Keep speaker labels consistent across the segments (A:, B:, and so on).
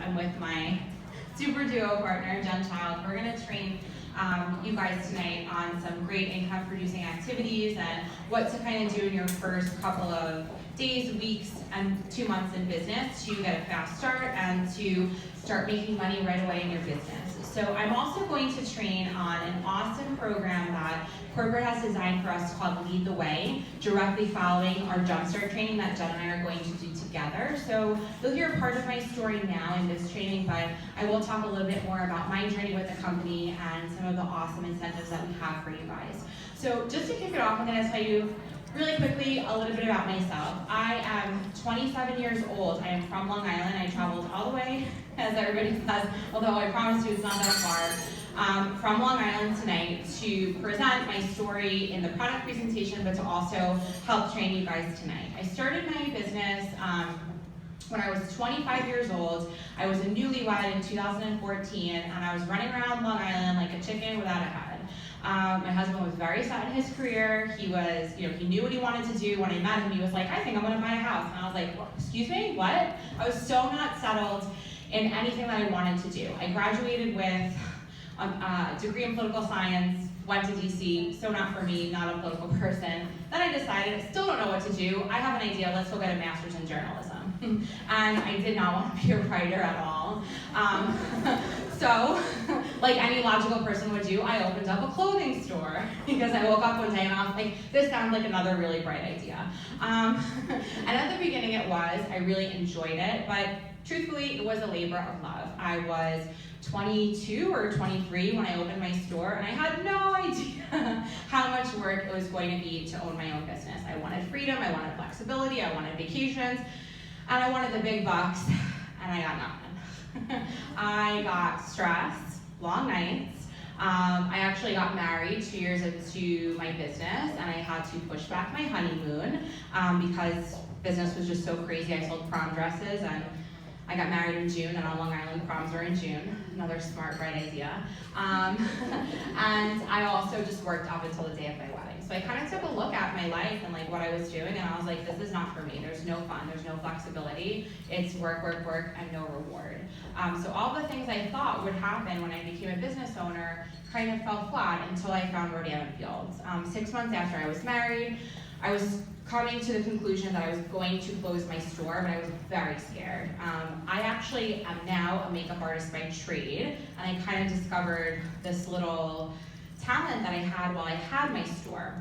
A: I'm with my super duo partner, Jen Child. We're going to train you guys tonight on some great income producing activities and what to kind of do in your first couple of days, weeks, and 2 months in business to get a fast start and to start making money right away in your business. So I'm also going to train on an awesome program that corporate has designed for us called Lead the Way, directly following our Jumpstart training that Jen and I are going to do together. So you'll hear part of my story now in this training, but I will talk a little bit more about my journey with the company and some of the awesome incentives that we have for you guys. So just to kick it off, I'm going to tell you really quickly a little bit about myself. I am 27 years old. I am from Long Island. I traveled all the way, as everybody says, although I promise you it's not that far, from Long Island tonight to present my story in the product presentation, but to also help train you guys tonight. I started my business when I was 25 years old. I was a newlywed in 2014, and I was running around Long Island like a chicken without a head. My husband was very set in his career. He was, he knew what he wanted to do. When I met him, he was like, I think I'm gonna buy a house. And I was like, excuse me, what? I was so not settled in anything that I wanted to do. I graduated with a degree in political science, went to DC, so not for me, not a political person. Then I decided, I still don't know what to do. I have an idea, let's go get a master's in journalism. And I did not want to be a writer at all. So, like any logical person would do, I opened up a clothing store because I woke up one day and I was like, this sounds like another really bright idea. And at the beginning it was, I really enjoyed it, but truthfully, it was a labor of love. I was 22 or 23 when I opened my store, and I had no idea how much work it was going to be to own my own business. I wanted freedom, I wanted flexibility, I wanted vacations, and I wanted the big bucks, and I got nothing. I got stressed, long nights. I actually got married 2 years into my business, and I had to push back my honeymoon because business was just so crazy. I sold prom dresses, and I got married in June, and on Long Island, proms were in June. Another smart, bright idea. And I also just worked up until the day of my wedding. So I kind of took a look at my life and like what I was doing, and I was like, this is not for me. There's no fun, there's no flexibility. It's work, work, work, and no reward. So all the things I thought would happen when I became a business owner kind of fell flat until I found Rhode Island Fields. 6 months after I was married, I was coming to the conclusion that I was going to close my store, but I was very scared. I actually am now a makeup artist by trade, and I kind of discovered this little talent that I had while I had my store.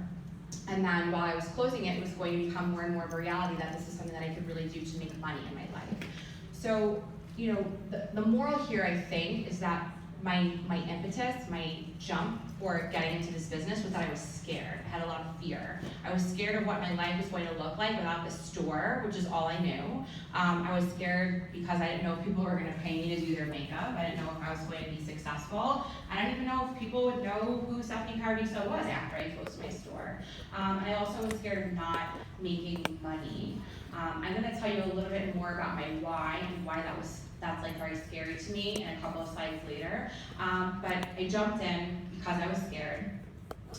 A: And then while I was closing it, it was going to become more and more of a reality that this is something that I could really do to make money in my life. So, the moral here, I think, is that my impetus, my jump for getting into this business was that I was scared. I had a lot of fear. I was scared of what my life was going to look like without the store, which is all I knew. I was scared because I didn't know if people were going to pay me to do their makeup. I didn't know if I was going to be successful. I didn't even know if people would know who Stephanie Paradiso was after I closed my store. And I also was scared of not making money. I'm going to tell you a little bit more about my why and why that's like very scary to me in a couple of slides later. But I jumped in because I was scared,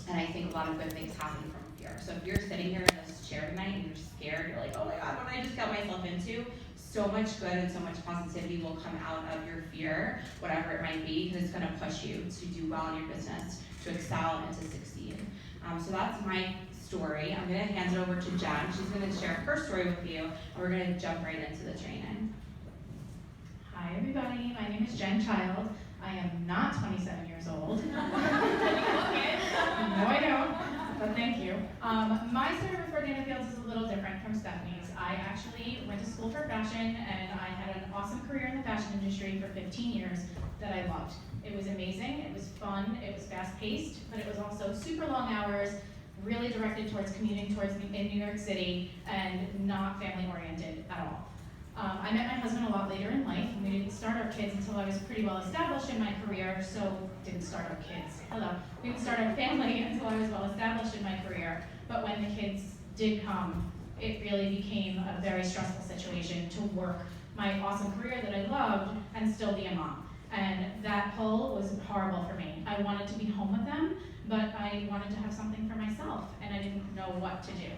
A: and I think a lot of good things happen from fear. So if you're sitting here in this chair tonight and you're scared, you're like, oh my God, what did I just get myself into? So much good and so much positivity will come out of your fear, whatever it might be, because it's gonna push you to do well in your business, to excel and to succeed. So that's my story. I'm gonna hand it over to Jen. She's gonna share her story with you, and we're gonna jump right into the training.
B: Hi everybody, my name is Jen Child. I am not 27 years old. No, I don't, but thank you. My story with Rhode Island Fields is a little different from Stephanie's. I actually went to school for fashion, and I had an awesome career in the fashion industry for 15 years that I loved. It was amazing, it was fun, it was fast-paced, but it was also super long hours, really directed towards commuting towards in New York City, and not family-oriented at all. I met my husband a lot later in life, and we didn't start our kids until I was pretty well established in my career, so didn't start our kids. Hello. We didn't start our family until I was well established in my career, but when the kids did come, it really became a very stressful situation to work my awesome career that I loved and still be a mom. And that pull was horrible for me. I wanted to be home with them, but I wanted to have something for myself, and I didn't know what to do.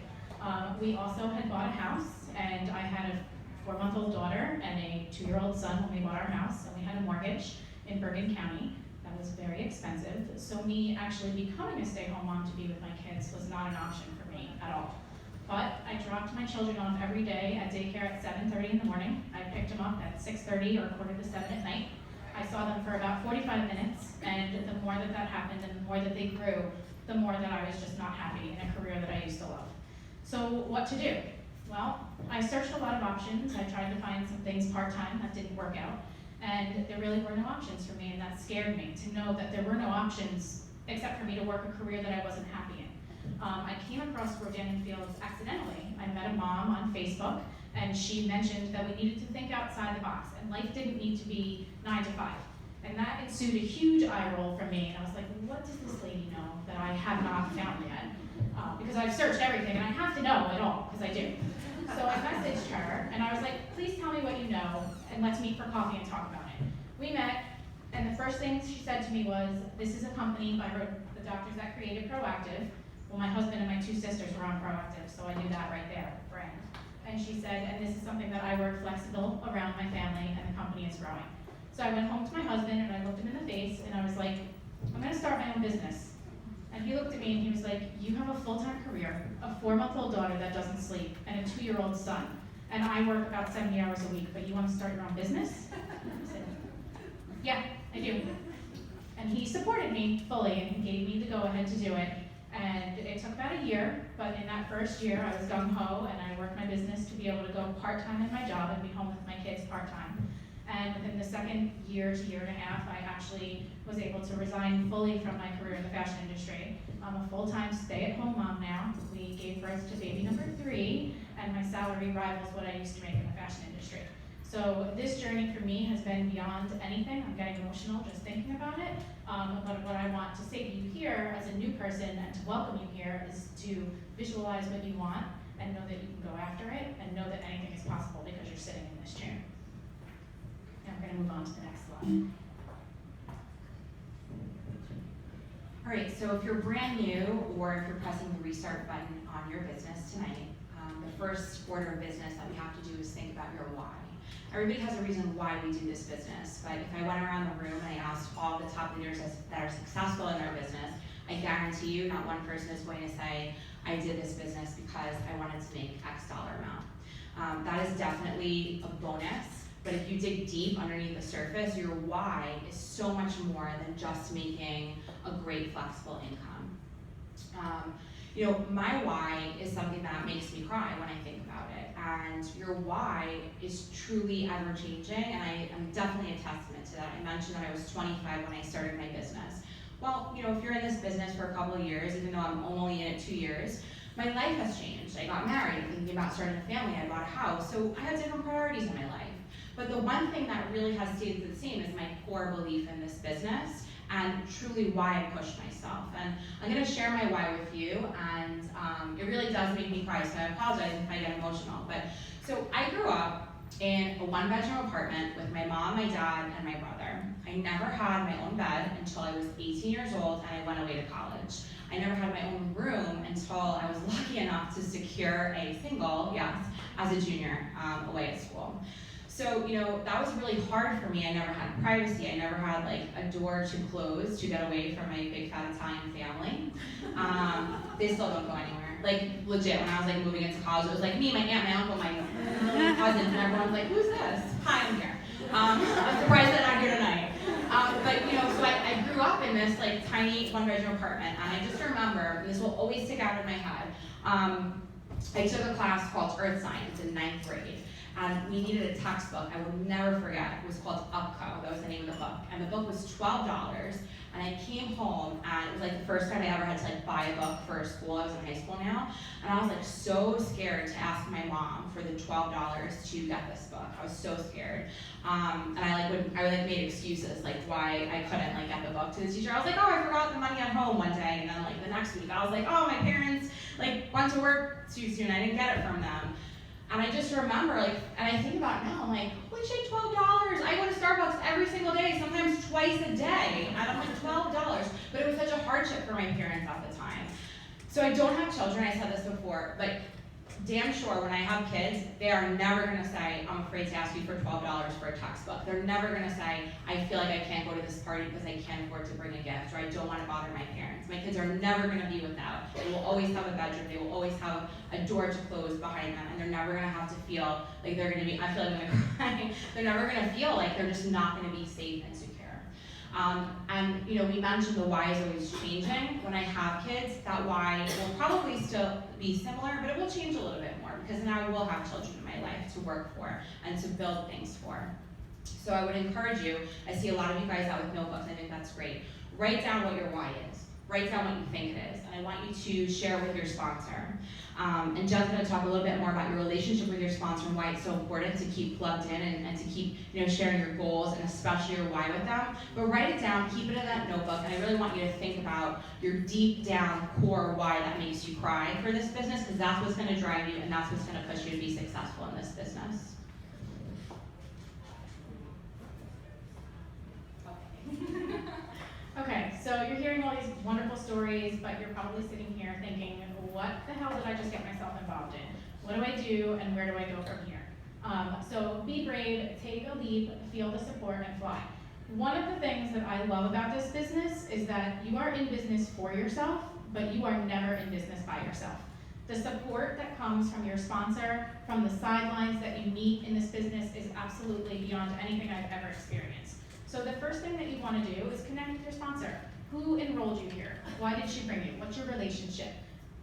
B: We also had bought a house, and I had a 4-month-old daughter and a 2-year-old son when we bought our house, and we had a mortgage in Bergen County that was very expensive. So me actually becoming a stay-at-home mom to be with my kids was not an option for me at all. But I dropped my children off every day at daycare at 7:30 in the morning. I picked them up at 6:30 or 6:45 at night. I saw them for about 45 minutes, and the more that happened and the more that they grew, the more that I was just not happy in a career that I used to love. So what to do? Well, I searched a lot of options. I tried to find some things part-time that didn't work out, and there really were no options for me, and that scared me to know that there were no options except for me to work a career that I wasn't happy in. I came across Rodan & Fields accidentally. I met a mom on Facebook, and she mentioned that we needed to think outside the box, and life didn't need to be 9 to 5. And that ensued a huge eye roll from me, and I was like, what does this lady know that I have not found yet? Because I've searched everything, and I have to know it all, because I do. So I messaged her, and I was like, please tell me what you know, and let's meet for coffee and talk about it. We met, and the first thing she said to me was, this is a company by the doctors that created Proactive. Well, my husband and my 2 sisters were on Proactive, so I knew that right there, brand. And she said, and this is something that I work flexible around my family, and the company is growing. So I went home to my husband, and I looked him in the face, and I was like, I'm gonna start my own business. And he looked at me, and he was like, you have a full-time career, a 4-month-old daughter that doesn't sleep, and a 2-year-old son. And I work about 70 hours a week, but you wanna start your own business? I said, yeah, I do. And he supported me fully, and he gave me the go-ahead to do it. And it took about a year, but in that first year, I was gung-ho, and I worked my business to be able to go part-time in my job and be home with my kids part-time. And within the second year to year and a half, I actually was able to resign fully from my career in the fashion industry. I'm a full-time stay-at-home mom now. We gave birth to baby number 3, and my salary rivals what I used to make in the fashion industry. So this journey for me has been beyond anything. I'm getting emotional just thinking about it. But what I want to say to you here as a new person and to welcome you here is to visualize what you want and know that you can go after it and know that anything is possible because you're sitting in this chair. Now we're going to move on to the next slide.
C: All right, so if you're brand new or if you're pressing the restart button on your business tonight, the first order of business that we have to do is think about your why. Everybody has a reason why we do this business, but if I went around the room and I asked all the top leaders that are successful in their business, I guarantee you not one person is going to say, I did this business because I wanted to make X dollar amount. That is definitely a bonus, but if you dig deep underneath the surface, your why is so much more than just making a great flexible income. My why is something that makes me cry when I think about it. And your why is truly ever changing, and I am definitely a testament to that. I mentioned that I was 25 when I started my business. Well, if you're in this business for a couple of years, even though I'm only in it 2 years, my life has changed. I got married, I'm thinking about starting a family, I bought a house, so I have different priorities in my life. But the one thing that really has stayed the same is my core belief in this business and truly why I pushed myself. And I'm gonna share my why with you, and it really does make me cry, so I apologize if I get emotional. But so I grew up in a 1-bedroom apartment with my mom, my dad, and my brother. I never had my own bed until I was 18 years old and I went away to college. I never had my own room until I was lucky enough to secure a single, yes, as a junior away at school. So, that was really hard for me. I never had privacy. I never had a door to close to get away from my big fat Italian family. They still don't go anywhere. Legit, when I was moving into college, it was me, my aunt, my uncle, my cousins, and everyone was like, who's this? Hi, I'm here. I'm surprised that I'm here tonight. So I grew up in this tiny 1-bedroom apartment, and I just remember, and this will always stick out in my head, I took a class called Earth Science in 9th grade. And we needed a textbook I will never forget. It was called UPCO, that was the name of the book. And the book was $12, and I came home, and it was the first time I ever had to buy a book for school. I was in high school now, and I was so scared to ask my mom for the $12 to get this book. I was so scared. And I made excuses, why I couldn't get the book to the teacher. I was like, oh, I forgot the money at home one day, and then the next week, I was like, oh, my parents went to work too soon, I didn't get it from them. And I just remember, and I think about it now, I'm holy shit, $12. I go to Starbucks every single day, sometimes twice a day, and I'm $12. But it was such a hardship for my parents at the time. So I don't have children, I said this before, but
A: damn sure when I have kids, they are never gonna say, I'm afraid to ask you for $12 for a textbook. They're never gonna say, I feel like I can't go to this party because I can't afford to bring a gift, or I don't wanna bother my parents. My kids are never gonna be without. They will always have a bedroom, they will always have a door to close behind them, and they're never gonna have to feel like they're gonna be, I feel like I'm gonna cry. They're never gonna feel like they're just not gonna be safe and secure. And we mentioned the why is always changing. When I have kids, that why will probably still be similar, but it will change a little bit more because now I will have children in my life to work for and to build things for. So I would encourage you, I see a lot of you guys out with notebooks, I think that's great. Write down what your why is. Write down what you think it is, and I want you to share with your sponsor. And Jen's going to talk a little bit more about your relationship with your sponsor and why it's so important to keep plugged in and to keep sharing your goals and especially your why with them. But write it down, keep it in that notebook, and I really want you to think about your deep down core why that makes you cry for this business, because that's what's going to drive you and that's what's going to push you to be successful in this business.
B: Okay, so you're hearing all these wonderful stories, but you're probably sitting here thinking, what the hell did I just get myself involved in? What do I do, and where do I go from here? So be brave, take a leap, feel the support, and fly. One of the things that I love about this business is that you are in business for yourself, but you are never in business by yourself. The support that comes from your sponsor, from the sidelines that you meet in this business is absolutely beyond anything I've ever experienced. So the first thing that you want to do is connect with your sponsor. Who enrolled you here? Why did she bring you? What's your relationship?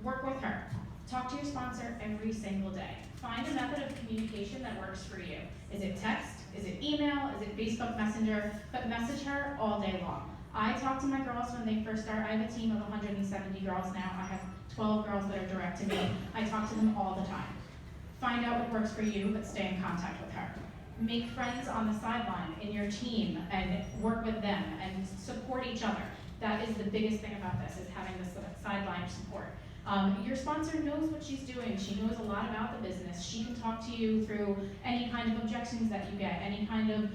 B: Work with her. Talk to your sponsor every single day. Find a method of communication that works for you. Is it text? Is it email? Is it Facebook Messenger? But message her all day long. I talk to my girls when they first start. I have a team of 170 girls now. I have 12 girls that are direct to me. I talk to them all the time. Find out what works for you, but stay in contact with her. Make friends on the sideline in your team and work with them and support each other. That is the biggest thing about this, is having this sideline support. Your sponsor knows what she's doing. She knows a lot about the business. She can talk to you through any kind of objections that you get, any kind of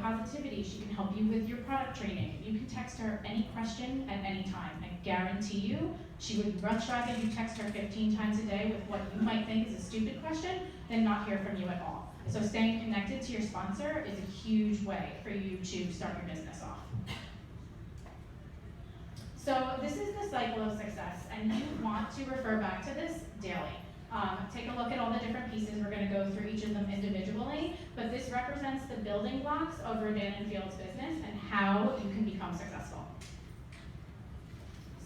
B: positivity. She can help you with your product training. You can text her any question at any time. I guarantee you, she would much rather you text her 15 times a day with what you might think is a stupid question than not hear from you at all. So staying connected to your sponsor is a huge way for you to start your business off. So this is the cycle of success, and you want to refer back to this daily. Take a look at all the different pieces. We're going to go through each of them individually, but this represents the building blocks of Rodan & Fields business and how you can become successful.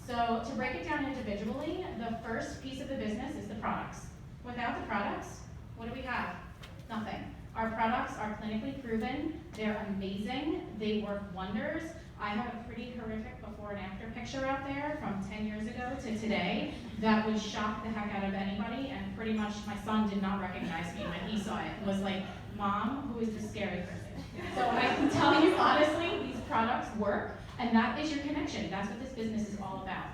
B: So to break it down individually, the first piece of the business is the products. Without the products, what do we have? Nothing. Our products are clinically proven. They're amazing. They work wonders. I have a pretty horrific before and after picture out there from 10 years ago to today that would shock the heck out of anybody, and pretty much my son did not recognize me when he saw it. It was like, Mom, who is the scary person? So I can tell you honestly, these products work, and that is your connection. That's what this business is all about.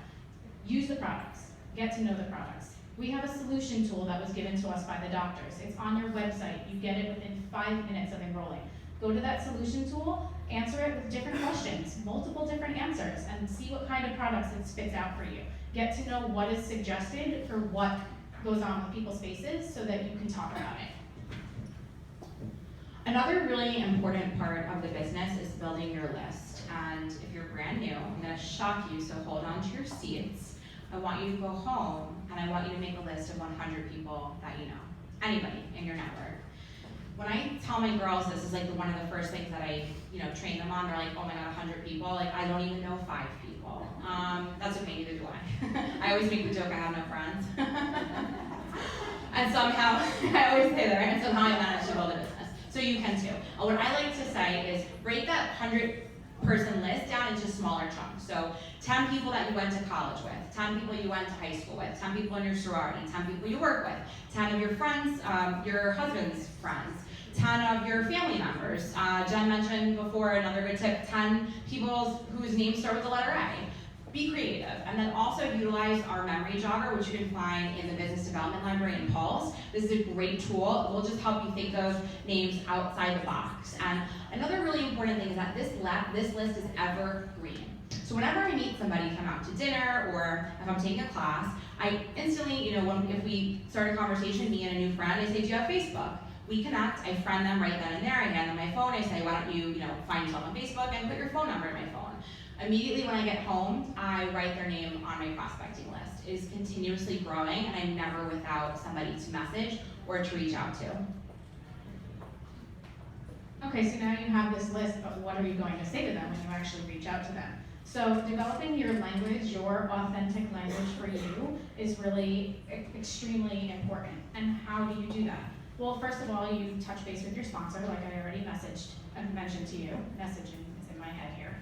B: Use the products. Get to know the products. We have a solution tool that was given to us by the doctors. It's on your website. You get it within 5 minutes of enrolling. Go to that solution tool, answer it with different questions, multiple different answers, and see what kind of products it spits out for you. Get to know what is suggested for what goes on with people's faces so that you can talk about it.
C: Another really important part of the business is building your list. And if you're brand new, I'm going to shock you, so hold on to your seats. I want you to go home and I want you to make a list of 100 people that you know, anybody in your network. When I tell my girls this is like one of the first things that I train them on, they're like, oh my god, 100 people? Like, I don't even know 5 people. That's okay, neither do I. I always make the joke I have no friends. And somehow, I always say that, right? And somehow I managed to build a business. So you can too. What I like to say is break that 100-person list down into smaller chunks. So 10 people that you went to college with, 10 people you went to high school with, 10 people in your sorority, 10 people you work with, 10 of your friends, your husband's friends, 10 of your family members. Jen mentioned before, another good tip, 10 people whose names start with the letter A. Be creative, and then also utilize our memory jogger, which you can find in the Business Development Library in Pulse. This is a great tool. It will just help you think of names outside the box. And another really important thing is that this list is evergreen. So whenever I meet somebody, come out to dinner, or if I'm taking a class, I instantly, if we start a conversation, me and a new friend, I say, do you have Facebook? We connect, I friend them right then and there, I hand them my phone, I say, why don't you, find yourself on Facebook and put your phone number in my phone. Immediately when I get home, I write their name on my prospecting list. It is continuously growing, and I'm never without somebody to message or to reach out to.
B: Okay, so now you have this list, but what are you going to say to them when you actually reach out to them? So developing your language, your authentic language for you, is really extremely important. And how do you do that? Well, first of all, you touch base with your sponsor, like I already mentioned to you. Messaging is in my head here.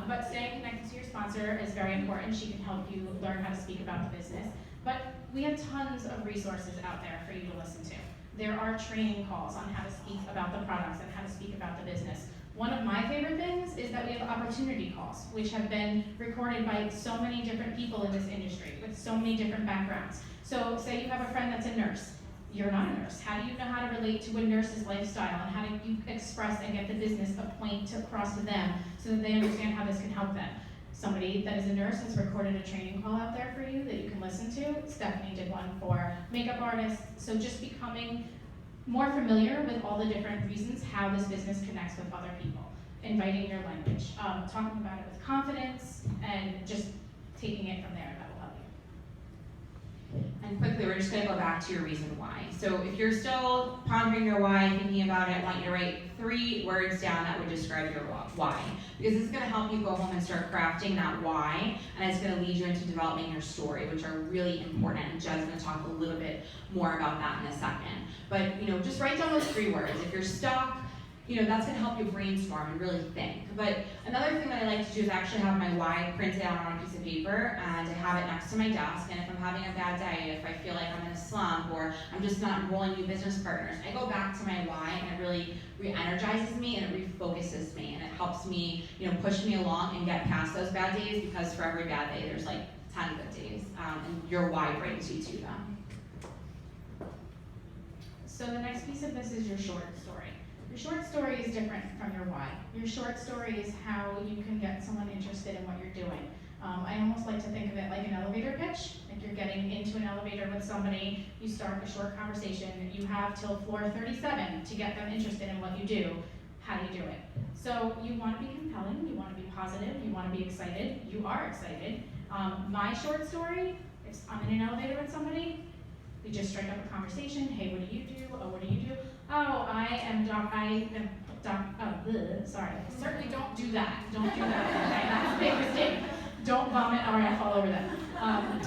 B: But staying connected to your sponsor is very important. She can help you learn how to speak about the business. But we have tons of resources out there for you to listen to. There are training calls on how to speak about the products and how to speak about the business. One of my favorite things is that we have opportunity calls, which have been recorded by so many different people in this industry with so many different backgrounds. So say you have a friend that's a nurse. You're not a nurse. How do you know how to relate to a nurse's lifestyle, and how do you express and get the business a point across to them so that they understand how this can help them? Somebody that is a nurse has recorded a training call out there for you that you can listen to. Stephanie did one for makeup artists. So just becoming more familiar with all the different reasons how this business connects with other people. Inviting your language, talking about it with confidence, and just taking it from there. That will help you.
C: And quickly, we're just going to go back to your reason why. So if you're still pondering your why, thinking about it, I want you to write 3 words down that would describe your why. Because this is going to help you go home and start crafting that why, and it's going to lead you into developing your story, which are really important. And Jed's going to talk a little bit more about that in a second. But just write down those 3 words. If you're stuck, that's going to help you brainstorm and really think. But another thing that I like to do is actually have my why printed out on a piece of paper, and I have it next to my desk. And if I'm having a bad day, if I feel like I'm in a slump, or I'm just not enrolling new business partners, I go back to my why, and it really re-energizes me, and it refocuses me, and it helps me, push me along and get past those bad days, because for every bad day, there's like 10 good days, and your why brings you to them.
B: So the next piece of this is your short story. Your short story is different from your why. Your short story is how you can get someone interested in what you're doing. I almost like to think of it like an elevator pitch. Like you're getting into an elevator with somebody, you start a short conversation, you have till floor 37 to get them interested in what you do. How do you do it? So you want to be compelling, you want to be positive, you want to be excited, you are excited. My short story, if I'm in an elevator with somebody, we just strike up a conversation. Hey, what do you do? Oh, what do you do? Oh, I am doc, sorry. Certainly don't do that. Don't do that, okay? That's a big mistake. Don't vomit or I fall over them.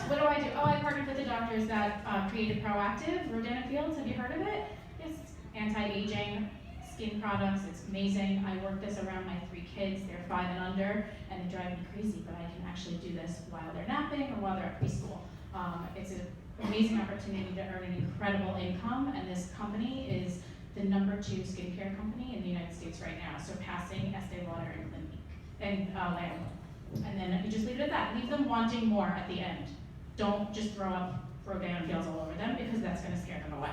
B: What do I do? Oh, I partnered with the doctors that created Proactive, Rodan & Fields. Have you heard of it? Yes, anti-aging skin products. It's amazing. I work this around my 3 kids. They're 5 and under, and they drive me crazy, but I can actually do this while they're napping or while they're at preschool. It's an amazing opportunity to earn an incredible income, and this company is the #2 skincare company in the United States right now, surpassing Estee Lauder and Clinique and Lancome. And then you just leave it at that. Leave them wanting more at the end. Don't just throw up Rodan & Fields all over them, because that's going to scare them away.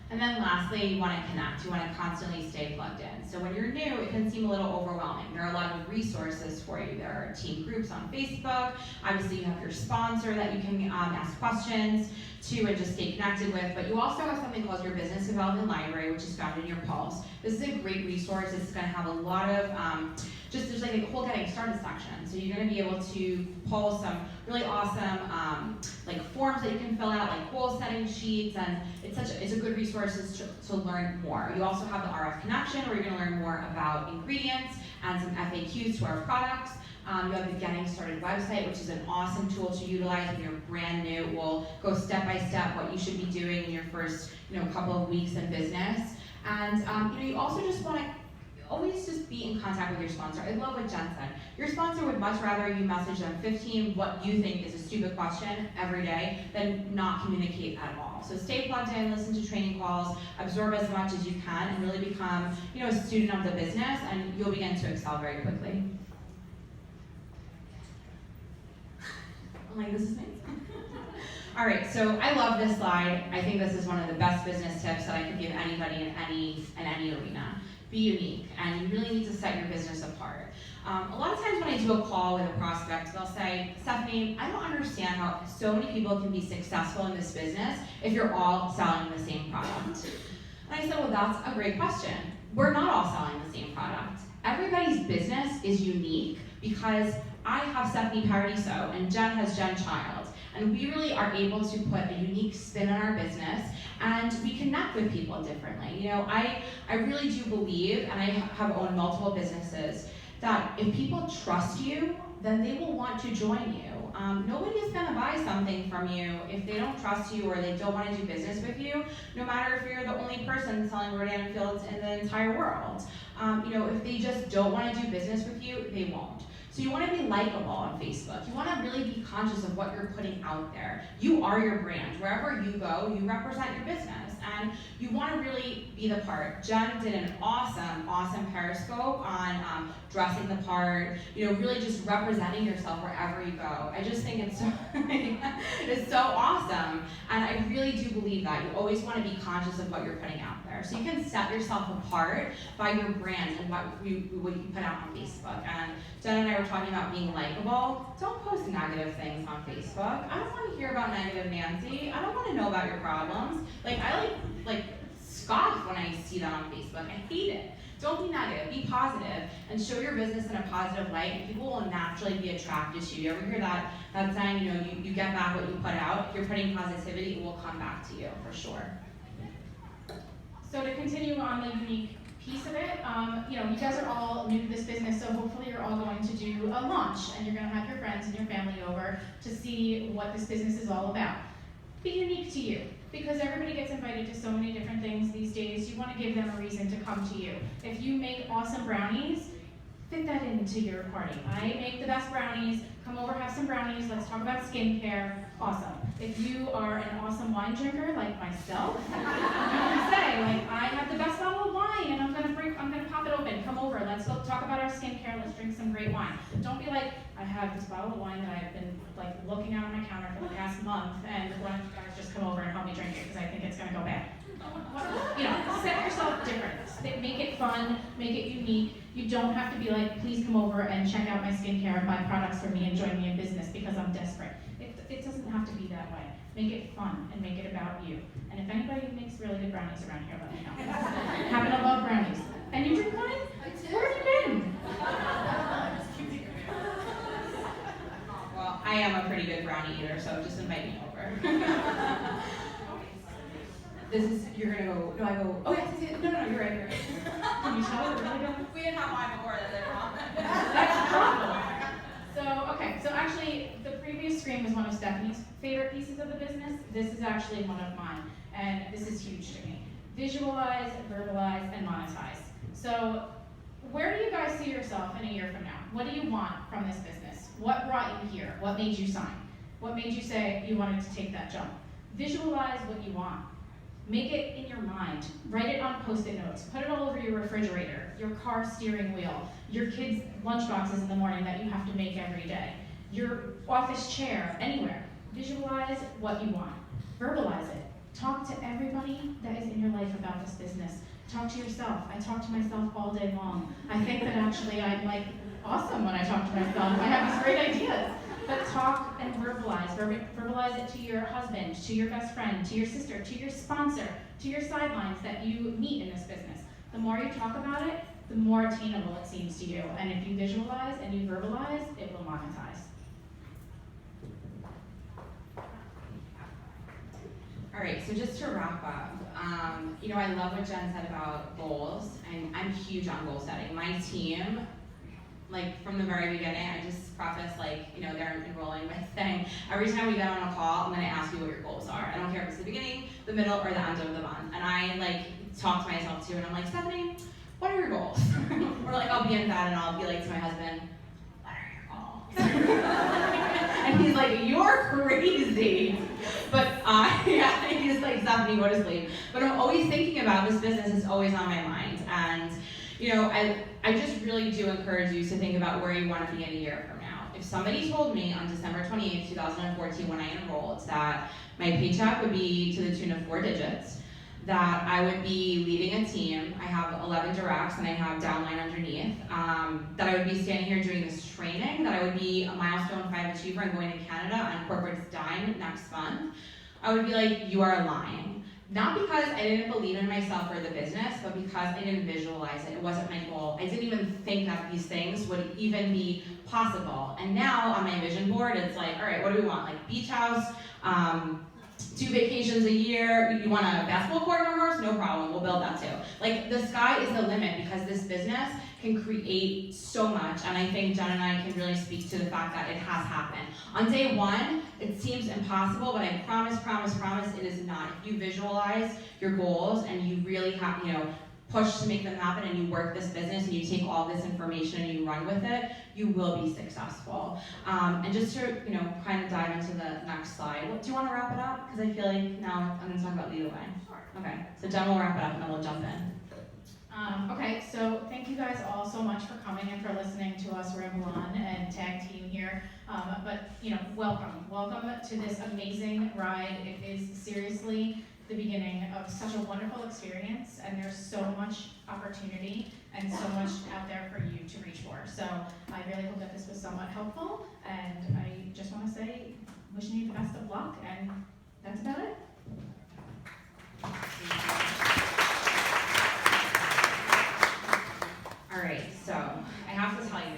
C: And then lastly, you want to connect. You want to constantly stay plugged in. So when you're new, it can seem a little overwhelming. There are a lot of resources for you. There are team groups on Facebook. Obviously, you have your sponsor that you can ask questions to and just stay connected with. But you also have something called your Business Development Library, which is found in your Pulse. This is a great resource. It's going to have a lot of there's like a whole getting started section. So you're going to be able to pull some really awesome like forms that you can fill out, like goal setting sheets, and it's a good resource to learn more. You also have the RF Connection, where you're going to learn more about ingredients and some FAQs to our products. You have the Getting Started website, which is an awesome tool to utilize when you're brand new. It will go step by step what you should be doing in your first couple of weeks in business. And you also just want to always just be in contact with your sponsor. I love what Jen said. Your sponsor would much rather you message them 15 what you think is a stupid question every day than not communicate at all. So stay plugged in, listen to training calls, absorb as much as you can, and really become a student of the business, and you'll begin to excel very quickly. I'm like, this is nice. All right, so I love this slide. I think this is one of the best business tips that I could give anybody in any arena. be unique, and you really need to set your business apart. A lot of times when I do a call with a prospect, they'll say, Stephanie, I don't understand how so many people can be successful in this business if you're all selling the same product. And I said, well, that's a great question. We're not all selling the same product. Everybody's business is unique because I have Stephanie Paradiso and Jen has Jen Child. And we really are able to put a unique spin on our business, and we connect with people differently. You know, I really do believe, and I have owned multiple businesses, that if people trust you, then they will want to join you. Nobody is gonna buy something from you if they don't trust you or they don't wanna do business with you, no matter if you're the only person selling Rodan Fields in the entire world. You know, if they just don't wanna do business with you, they won't. So you wanna be likable on Facebook. You wanna really be conscious of what you're putting out there. You are your brand. Wherever you go, you represent your business. And you wanna really be the part. Jen did an awesome Periscope on dressing the part, you know, really just representing yourself wherever you go. I just think it's so, it's so awesome. And I really do believe that. You always wanna be conscious of what you're putting out there. So you can set yourself apart by your brand and what you put out on Facebook. And Jen and I were talking about being likable. Don't post negative things on Facebook. I don't want to hear about negative Nancy. I don't want to know about your problems. Like, I like scoff when I see that on Facebook. I hate it. Don't be negative, be positive, and show your business in a positive light, and people will naturally be attracted to you. You ever hear that saying, you know, you get back what you put out? If you're putting positivity, it will come back to you, for sure.
B: So to continue on the unique piece of it, you know, you guys are all new to this business, so hopefully you're all going to do a launch, and you're going to have your friends and your family over to see what this business is all about. Be unique to you, because everybody gets invited to so many different things these days. You want to give them a reason to come to you. If you make awesome brownies, fit that into your party. I make the best brownies. Come over, have some brownies. Let's talk about skincare. Awesome. If you are an awesome wine drinker like myself, you can say, like, I have the best bottle of wine, and I'm gonna pop it open. Come over. Let's go talk about our skincare. Let's drink some great wine. Don't be like, I have this bottle of wine that I've been like looking at on my counter for the past month, and why don't you guys just come over and help me drink it because I think it's gonna go bad. You know, set yourself different. Make it fun. Make it unique. You don't have to be like, please come over and check out my skincare and buy products from me and join me in business because I'm desperate. It doesn't have to be that way. Make it fun and make it about you. And if anybody makes really good brownies around here, let me know. Happen to love brownies. And you drink wine? Where have you been?
C: Well, I am a pretty good brownie eater, so just invite me over. You're gonna go, no, I go, oh yes, no, you're right.
B: Can you tell they're really good?
C: We didn't have wine before, that's wrong.
B: That's wrong. So actually, the previous screen was one of Stephanie's favorite pieces of the business. This is actually one of mine, and this is huge to me. Visualize, verbalize, and monetize. So where do you guys see yourself in a year from now? What do you want from this business? What brought you here? What made you sign? What made you say you wanted to take that jump? Visualize what you want. Make it in your mind. Write it on Post-it notes. Put it all over your refrigerator, your car steering wheel, your kids' lunchboxes in the morning that you have to make every day, your office chair, anywhere. Visualize what you want. Verbalize it. Talk to everybody that is in your life about this business. Talk to yourself. I talk to myself all day long. I think that actually I'm like awesome when I talk to myself. I have these great ideas. But talk and verbalize. Verbalize it to your husband, to your best friend, to your sister, to your sponsor, to your sidelines that you meet in this business. The more you talk about it, the more attainable it seems to you. And if you visualize and you verbalize, it will monetize.
C: All right, so just to wrap up, you know, I love what Jen said about goals, and I'm huge on goal setting. My team, like from the very beginning, I just preface, like, you know, they're enrolling with saying, every time we get on a call, I'm gonna ask you what your goals are. I don't care if it's the beginning, the middle, or the end of the month. And I like talk to myself too, and I'm like, Stephanie, what are your goals? Or like I'll be in bed and I'll be like to my husband, what are your goals? And he's like, you're crazy. But he's like, Stephanie, go to sleep. But I'm always thinking about this business, is always on my mind. And you know, I just really do encourage you to think about where you want to be in a year from now. If somebody told me on December 28th, 2014, when I enrolled, that my paycheck would be to the tune of 4 digits,
A: that I would be leading a team. I have 11 directs and I have downline underneath. That I would be standing here doing this training, that I would be a milestone 5 achiever and going to Canada on Corporate's dime next month. I would be like, you are lying. Not because I didn't believe in myself or the business, but because I didn't visualize it. It wasn't my goal. I didn't even think that these things would even be possible. And now on my vision board, it's like, all right, what do we want? Like beach house, 2 vacations a year. You want a basketball court in our house? No problem, we'll build that too. Like the sky is the limit because this business can create so much, and I think Jen and I can really speak to the fact that it has happened. On day 1, it seems impossible, but I promise, it is not. If you visualize your goals and you really have, push to make them happen and you work this business and you take all this information and you run with it, you will be successful. And just to, kind of dive into the next slide. Do you want to wrap it up? Because I feel like now I'm going to talk about Lead the Way. Okay, so Jen will wrap it up and then we'll jump in.
B: Okay, so thank you guys all so much for coming and for listening to us ramble on and tag team here. But welcome to this amazing ride. It is seriously the beginning of such a wonderful experience, and there's so much opportunity and so much out there for you to reach for. So I really hope that this was somewhat helpful, and I just want to say, wishing you the best of luck, and that's about it.
A: All right, so I have to tell you,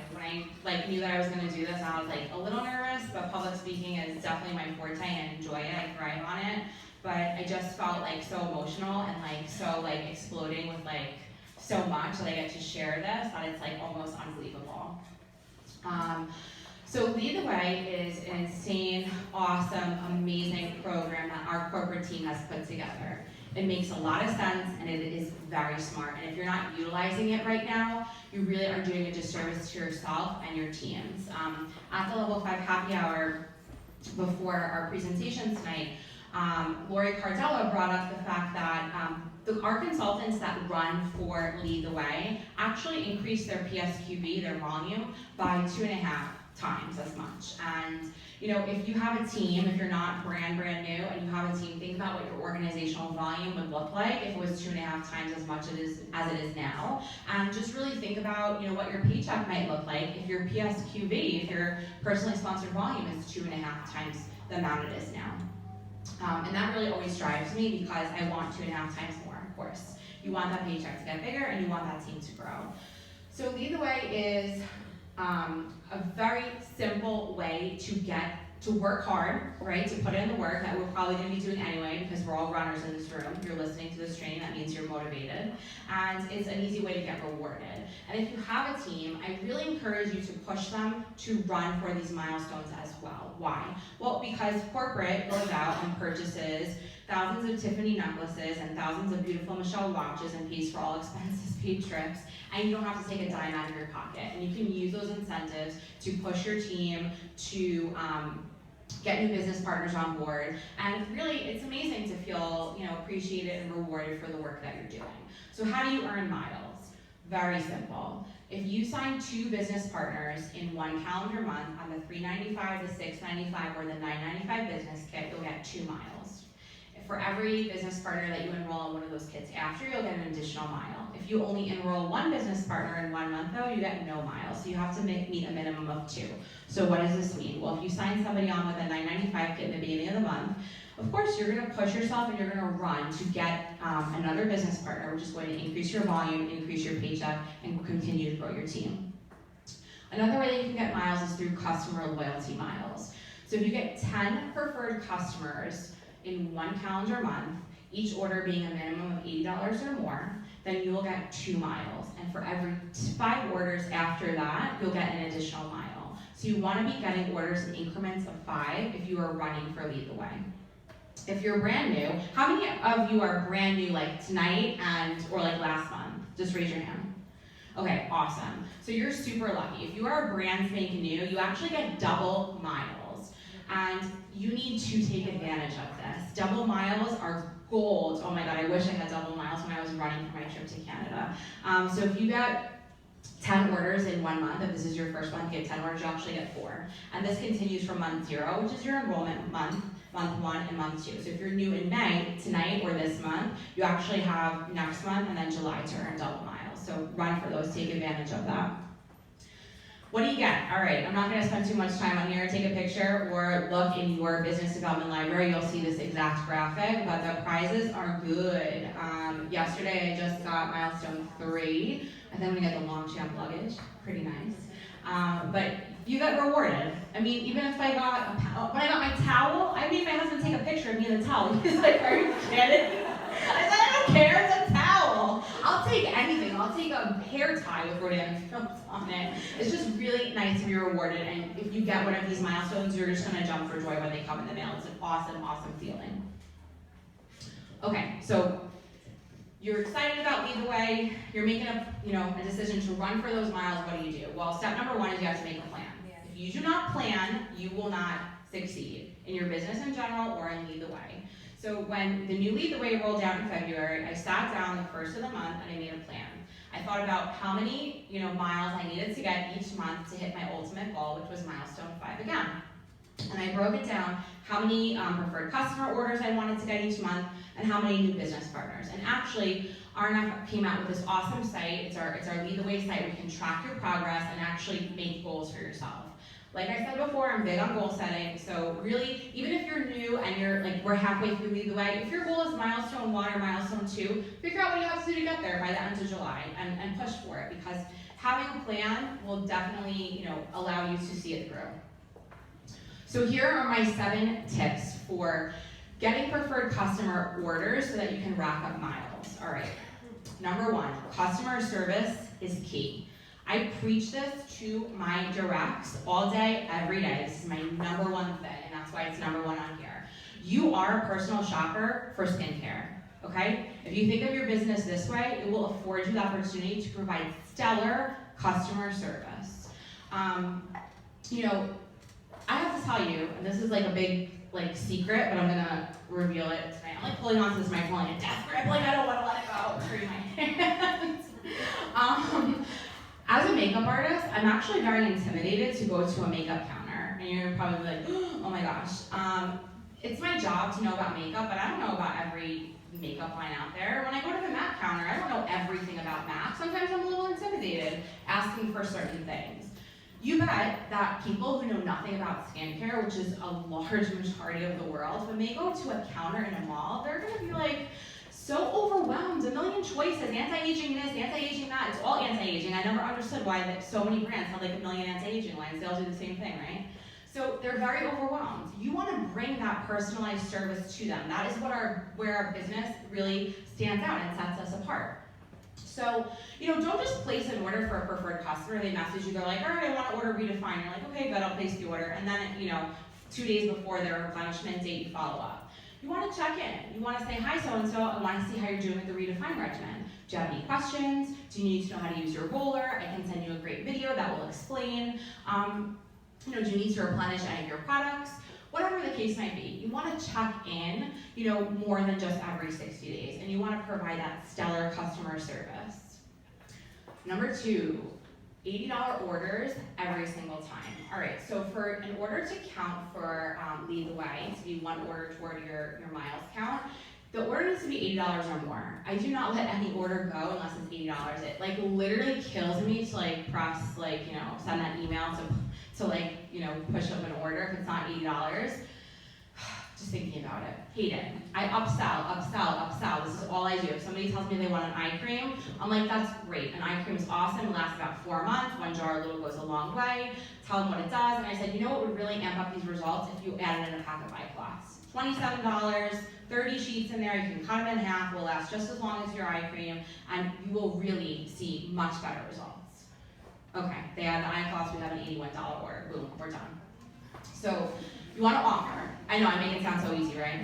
A: when I knew that I was going to do this, I was a little nervous, but public speaking is definitely my forte and I enjoy it. I thrive on it, but I just felt so emotional and so exploding with so much that I get to share this that it's almost unbelievable. So Lead the Way is an insane, awesome, amazing program that our corporate team has put together. It makes a lot of sense and it is very smart. And if you're not utilizing it right now, you really are doing a disservice to yourself and your teams. At the Level 5 Happy Hour before our presentation tonight, Lori Cardella brought up the fact that our consultants that run for Lead the Way actually increased their PSQB, their volume, by 2.5 times as much. And if you have a team, if you're not brand new, and you have a team, think about what your organizational volume would look like if it was 2.5 times as much as it is now. And just really think about what your paycheck might look like if your PSQB, if your personally sponsored volume is 2.5 times the amount it is now. And that really always drives me because I want 2.5 times more, of course. You want that paycheck to get bigger and you want that team to grow. So Lead the Way is a very simple way to work hard, right? To put in the work that we're probably going to be doing anyway because we're all runners in this room. If you're listening to this training, that means you're motivated. And it's an easy way to get rewarded. And if you have a team, I really encourage you to push them to run for these milestones as well. Why? Well, because corporate goes out and purchases thousands of Tiffany necklaces and thousands of beautiful Michelle watches and pays for all expenses, paid trips, and you don't have to take a dime out of your pocket. And you can use those incentives to push your team to get new business partners on board. And really, it's amazing to feel appreciated and rewarded for the work that you're doing. So how do you earn miles? Very simple. If you sign 2 business partners in 1 calendar month on the $3.95, the $6.95, or the $9.95 business kit, you'll get 2 miles. For every business partner that you enroll on one of those kits after, you'll get an additional mile. If you only enroll 1 business partner in 1 month though, you get no miles. So you have to meet a minimum of 2. So what does this mean? Well, if you sign somebody on with a $9.95 kit in the beginning of the month, of course you're gonna push yourself and you're gonna run to get another business partner, which is going to increase your volume, increase your paycheck, and continue to grow your team. Another way that you can get miles is through customer loyalty miles. So if you get 10 preferred customers in 1 calendar month, each order being a minimum of $80 or more, then you will get 2 miles. And for every 5 orders after that, you'll get an additional mile. So you want to be getting orders in increments of 5 if you are running for Lead the Way. If you're brand new, how many of you are brand new tonight or last month? Just raise your hand. Okay, awesome. So you're super lucky. If you are brand spanking new, you actually get double miles. And you need to take advantage of this. Double miles are gold. Oh my God, I wish I had double miles when I was running for my trip to Canada. So if you get 10 orders in 1 month, if this is your first month, you get 10 orders, you actually get 4. And this continues from month 0, which is your enrollment month,
C: month 1 and month 2. So if you're new in May, tonight or this month, you actually have next month and then July to earn double miles. So run for those, take advantage of that. What do you get? All right, I'm not gonna spend too much time on here. Take a picture or look in your business development library. You'll see this exact graphic, but the prizes are good. Yesterday I just got milestone 3. I think I'm gonna get the Longchamp luggage, pretty nice. But you get rewarded. I mean, even if I got, when I got my towel, I made my husband take a picture of me in the towel. He's like, are you kidding? I said, I don't care, it's a towel. I'll take anything. I'll take a hair tie with Rodan Fields on it. It's just really nice to be rewarded, and if you get one of these milestones, you're just gonna jump for joy when they come in the mail. It's an awesome, awesome feeling. Okay, so you're excited about Lead the Way, you're making a decision to run for those miles. What do? Well, step number 1 is you have to make a plan. If you do not plan, you will not succeed in your business in general or in Lead the Way. So when the new Lead the Way rolled out in February, I sat down the first of the month and I made a plan. I thought about how many miles I needed to get each month to hit my ultimate goal, which was milestone 5 again. And I broke it down how many preferred customer orders I wanted to get each month and how many new business partners. And actually, RNF came out with this awesome site. It's our Lead the Way site where you can track your progress and actually make goals for yourself. Like I said before, I'm big on goal setting, so really, even if you're new and you're we're halfway through Lead the Way, if your goal is milestone 1 or milestone 2, figure out what you have to do to get there by the end of July and push for it, because having a plan will definitely allow you to see it through. So here are my 7 tips for getting preferred customer orders so that you can rack up miles. All right, number 1, customer service is key. I preach this to my directs all day, every day. This is my number 1 thing, and that's why it's number 1 on here. You are a personal shopper for skincare, okay? If you think of your business this way, it will afford you the opportunity to provide stellar customer service. I have to tell you, and this is a big secret, but I'm gonna reveal it tonight. I'm pulling onto this microphone in a death grip, I don't want to let it go. It's hurting my hands. As a makeup artist, I'm actually very intimidated to go to a makeup counter. And you're probably like, oh my gosh. It's my job to know about makeup, but I don't know about every makeup line out there. When I go to the MAC counter, I don't know everything about MAC. Sometimes I'm a little intimidated asking for certain things. You bet that people who know nothing about skincare, which is a large majority of the world, when they go to a counter in a mall, they're gonna be so overwhelmed, a million choices, anti-aging this, anti-aging that, it's all anti-aging. I never understood why so many brands have a million anti-aging lines. They all do the same thing, right? So they're very overwhelmed. You want to bring that personalized service to them. That is where our business really stands out and sets us apart. So, don't just place an order for a preferred customer. They message you, they're like, all right, I want to order Redefine. You're like, okay, good, I'll place the order. And then, 2 days before their replenishment date, you follow up. You want to check in. You want to say, hi, so-and-so, I want to see how you're doing with the Redefine regimen. Do you have any questions? Do you need to know how to use your roller? I can send you a great video that will explain. Do you need to replenish any of your products? Whatever the case might be, you want to check in, more than just every 60 days, and you want to provide that stellar customer service. Number 2, $80 orders every single time. All right, so for an order to count for Lead the Way, to be 1 order toward your miles count, the order needs to be $80 or more. I do not let any order go unless it's $80. It literally kills me to press send that email to push up an order if it's not $80. Just thinking about it. Hate it. I upsell. This is all I do. If somebody tells me they want an eye cream, I'm like, that's great. An eye cream is awesome. It lasts about 4 months. 1 jar a little goes a long way. Tell them what it does. And I said, what would really amp up these results if you added in a pack of eye cloths? $27, 30 sheets in there. You can cut them in half. It will last just as long as your eye cream. And you will really see much better results. Okay, they add the eye cloths. We have an $81 order. Boom, we're done. So you want to offer. I know, I make it sound so easy, right?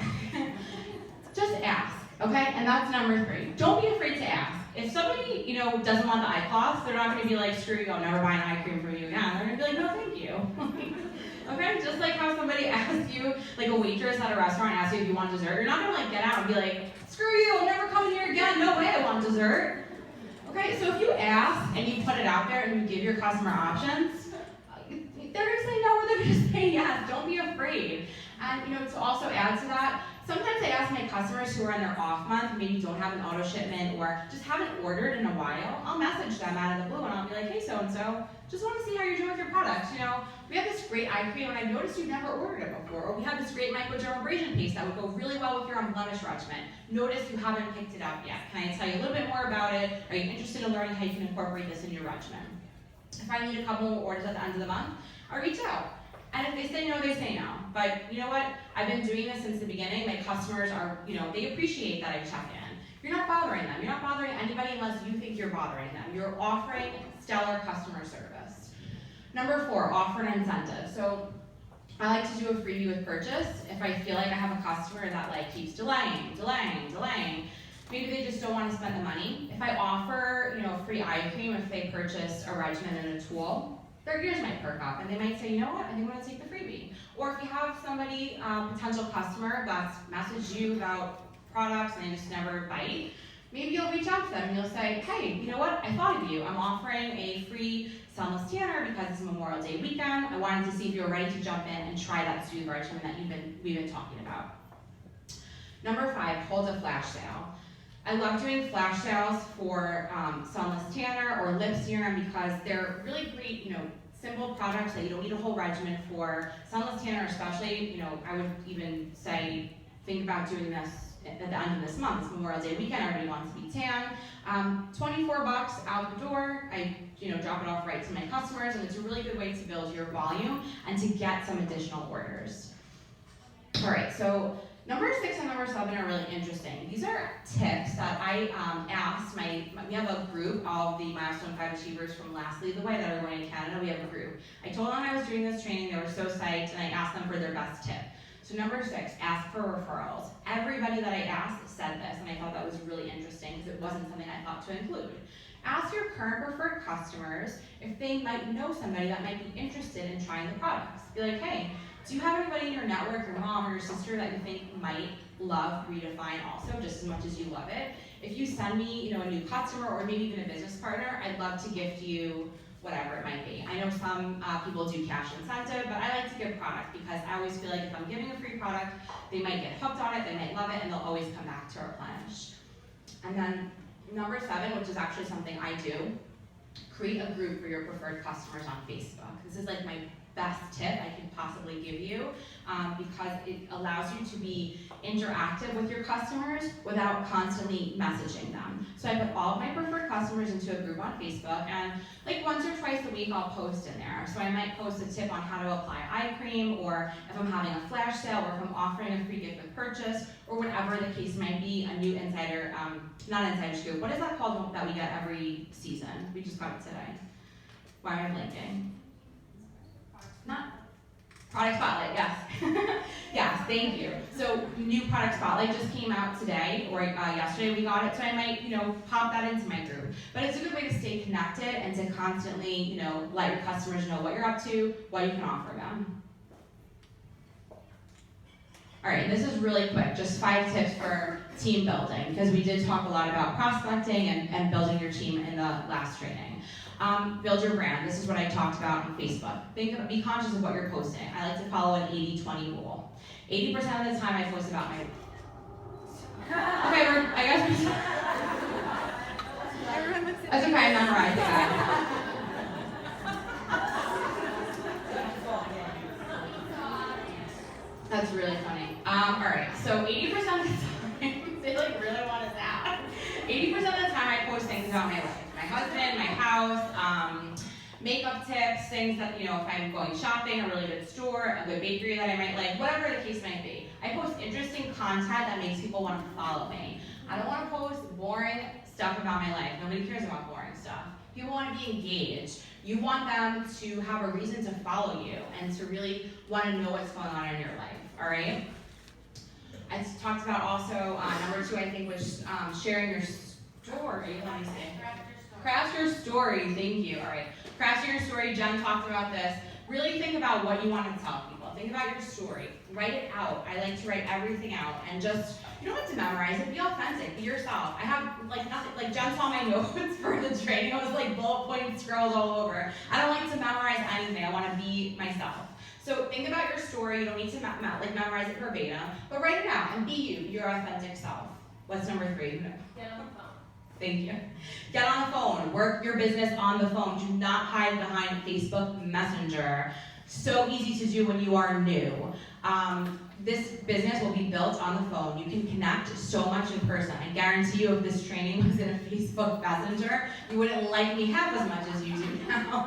C: Just ask, okay? And that's number 3. Don't be afraid to ask. If somebody, doesn't want the eye cloths, they're not going to be like, screw you, I'll never buy an eye cream from you again. They're going to be like, no, thank you. Okay? Just like how somebody asks you, a waitress at a restaurant asks you if you want dessert, you're not going to get out and be like, screw you, I'll never come in here again. No way, I want dessert. Okay? So if you ask and you put it out there and you give your customer options, they're going to say no or they're going to say yes. Don't be afraid. And to also add to that, sometimes I ask my customers who are in their off month, maybe don't have an auto shipment or just haven't ordered in a while, I'll message them out of the blue and I'll be like, hey so-and-so, just want to see how you're doing with your products. We have this great eye cream and I noticed you've never ordered it before. Or we have this great microdermabrasion paste that would go really well with your unblemished regimen. Notice you haven't picked it up yet. Can I tell you a little bit more about it? Are you interested in learning how you can incorporate this in your regimen? If I need a couple more orders at the end of the month, I'll reach out. And if they say no, they say no. But you know what? I've been doing this since the beginning. My customers are, they appreciate that I check in. You're not bothering them. You're not bothering anybody unless you think you're bothering them. You're offering stellar customer service. Number 4, offer an incentive. So I like to do a freebie with purchase. If I feel like I have a customer that keeps delaying, maybe they just don't want to spend the money. If I offer, a free eye cream if they purchase a regimen and a tool, their ears might perk up and they might say, you know what, I think I'm going to take the freebie. Or if you have somebody, potential customer, that's messaged you about products and they just never bite, maybe you'll reach out to them and you'll say, hey, you know what, I thought of you. I'm offering a free sunless tanner because it's Memorial Day weekend. I wanted to see if you were ready to jump in and try that Soothe regimen that we've been talking about. Number 5, hold a flash sale. I love doing flash sales for sunless tanner or lip serum because they're really great, simple products that you don't need a whole regimen for. Sunless tanner especially, I would even say think about doing this at the end of this month. It's Memorial Day weekend, everybody wants to be tan. $24 out the door. I drop it off right to my customers, and it's a really good way to build your volume and to get some additional orders. All right, so number 6 and number 7 are really interesting. These are tips that I asked we have a group, all of the Milestone 5 Achievers from Last Lead the Way that are going to Canada. We have a group. I told them I was doing this training, they were so psyched, and I asked them for their best tip. So number 6, ask for referrals. Everybody that I asked said this, and I thought that was really interesting because it wasn't something I thought to include. Ask your current preferred customers if they might know somebody that might be interested in trying the products. Be like, hey, do you have anybody in your network, your mom or your sister, that you think might love Redefine also, just as much as you love it? If you send me, a new customer or maybe even a business partner, I'd love to gift you whatever it might be. I know some people do cash incentive, but I like to give product because I always feel like if I'm giving a free product, they might get hooked on it, they might love it, and they'll always come back to replenish. And then number 7, which is actually something I do, create a group for your preferred customers on Facebook. This is my best tip I could possibly give you because it allows you to be interactive with your customers without constantly messaging them. So I put all of my preferred customers into a group on Facebook, and once or twice a week I'll post in there. So I might post a tip on how to apply eye cream, or if I'm having a flash sale, or if I'm offering a free gift with purchase, or whatever the case might be, a new insider, not insider scoop, what is that called that we get every season? We just got it today. Why am I blanking? Not product spotlight, yes. Yes, thank you. So new product spotlight just came out today, or yesterday we got it, so I might, pop that into my group. But it's a good way to stay connected and to constantly, let your customers know what you're up to, what you can offer them. All right, this is really quick, just 5 tips for team building, because we did talk a lot about prospecting and building your team in the last training. Build your brand. This is what I talked about on Facebook. Be conscious of what you're posting. I like to follow an 80-20 rule. 80% of the time I post about my... Okay, I guess... That's okay, I memorized that. That's really funny. Alright, so 80% of the time, they really want us out. 80% of the time I post things about my life. My husband, my house, makeup tips, things that, if I'm going shopping, a really good store, a good bakery that I might like, whatever the case might be. I post interesting content that makes people want to follow me. I don't want to post boring stuff about my life. Nobody cares about boring stuff. People want to be engaged. You want them to have a reason to follow you and to really want to know what's going on in your life, all right? I talked about also, number 2, I think, was sharing your story. Let me see. Craft your story, thank you. All right, craft your story. Jen talked about this. Really think about what you want to tell people. Think about your story. Write it out. I like to write everything out, and just, you don't have to memorize it. Be authentic. Be yourself. I have nothing. Jen saw my notes for the training. It was bullet points scrolled all over. I don't like to memorize anything. I want to be myself. So think about your story. You don't need to memorize it verbatim, but write it out and be you, your authentic self. What's number 3?
D: Get on the phone.
C: Thank you. Get on the phone. Work your business on the phone. Do not hide behind Facebook Messenger. So easy to do when you are new. This business will be built on the phone. You can connect so much in person. I guarantee you if this training was in a Facebook Messenger, you wouldn't like me half as much as you do now.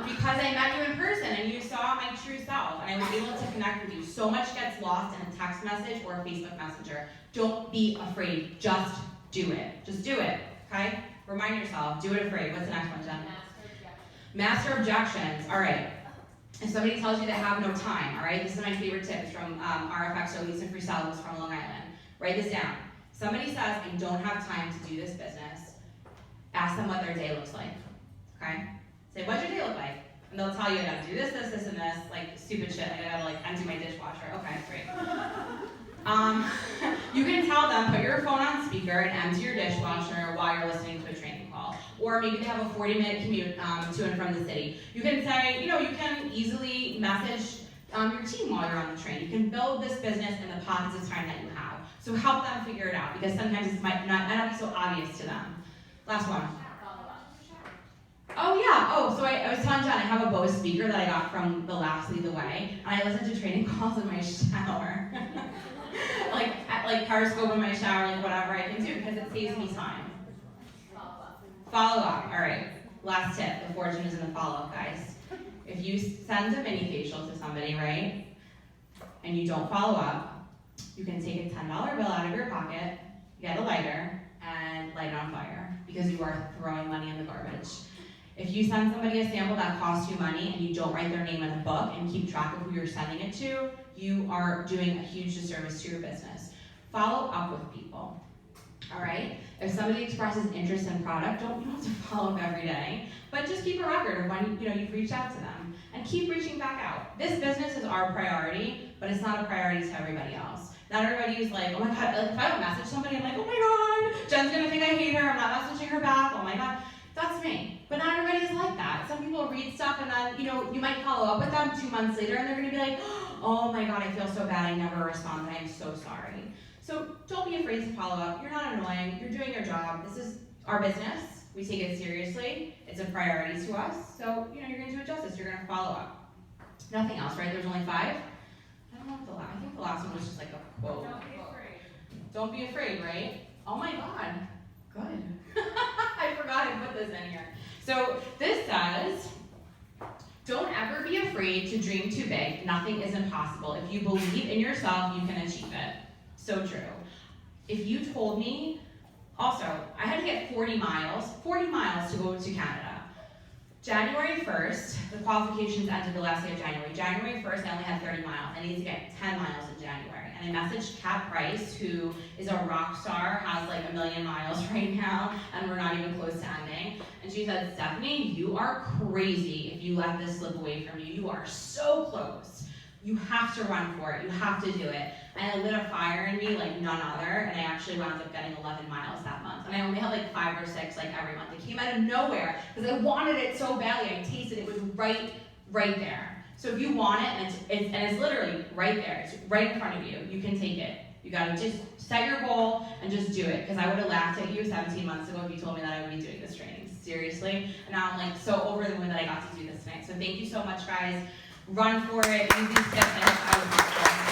C: Because I met you in person and you saw my true self and I was able to connect with you. So much gets lost in a text message or a Facebook Messenger. Don't be afraid. Just do it. Just do it, okay? Remind yourself, do it afraid. What's the next one, Jen? Master objections. All right. If somebody tells you they have no time, all right, this is my favorite tip. It's from RFXO, Lisa Frisell, who's from Long Island. Write this down. Somebody says, I don't have time to do this business. Ask them what their day looks like, okay? Say, what's your day look like? And they'll tell you, I gotta do this, this, this, and this, like stupid shit. I gotta empty my dishwasher. Okay, great. You can tell them, put your phone on speaker and empty your dishwasher while you're listening to a training call. Or maybe they have a 40-minute commute to and from the city. You can say, you can easily message your team while you're on the train. You can build this business in the pockets of time that you have. So help them figure it out because sometimes it might not be so obvious to them. Last one. Oh yeah, so I was telling Jen, I have a Bose speaker that I got from the Laughs Lead the Way, and I listen to training calls in my shower. like Periscope in my shower, like whatever I can do, because it saves me time. Follow up, all right. Last tip, the fortune is in the follow-up, guys. If you send a mini facial to somebody, right, and you don't follow up, you can take a $10 bill out of your pocket, get a lighter, and light it on fire, because you are throwing money in the garbage. If you send somebody a sample that costs you money and you don't write their name in the book and keep track of who you're sending it to, you are doing a huge disservice to your business. Follow up with people, all right? If somebody expresses interest in product, you don't have to follow up every day, but just keep a record of when you've reached out to them and keep reaching back out. This business is our priority, but it's not a priority to everybody else. Not everybody is like, oh my God, if I don't message somebody, I'm like, oh my God, Jen's gonna think I hate her, I'm not messaging her back, oh my God. That's me. But not everybody is like that. Some people read stuff and then, you might follow up with them 2 months later and they're gonna be like, oh my God, I feel so bad, I never responded, I am so sorry. So don't be afraid to follow up. You're not annoying, you're doing your job. This is our business. We take it seriously. It's a priority to us. So, you're gonna do it justice. You're gonna follow up. Nothing else, right? There's only 5? I don't know if I think the last one was just like a quote.
D: Don't be afraid.
C: Don't be afraid, right? Oh my God. Good. I forgot I put this in here. So this says, don't ever be afraid to dream too big. Nothing is impossible. If you believe in yourself, you can achieve it. So true. If you told me, also, I had to get 40 miles to go to Canada. January 1st, the qualifications ended the last day of January. January 1st, I only had 30 miles. I need to get 10 miles in January. And I messaged Kat Price, who is a rock star, has like 1 million miles right now, and we're not even close to ending. And she said, Stephanie, you are crazy if you let this slip away from you. You are so close. You have to run for it. You have to do it. And it lit a fire in me like none other, and I actually wound up getting 11 miles that month. And I only had like 5 or 6 like every month. It came out of nowhere because I wanted it so badly. I tasted it. It was right there. So if you want it, and it's literally right there. It's right in front of you. You can take it. You gotta just set your goal and just do it. Because I would have laughed at you 17 months ago if you told me that I would be doing this training. Seriously. And now I'm like so over the moon that I got to do this tonight. So thank you so much, guys. Run for it. Use these tips. I hope I was helpful.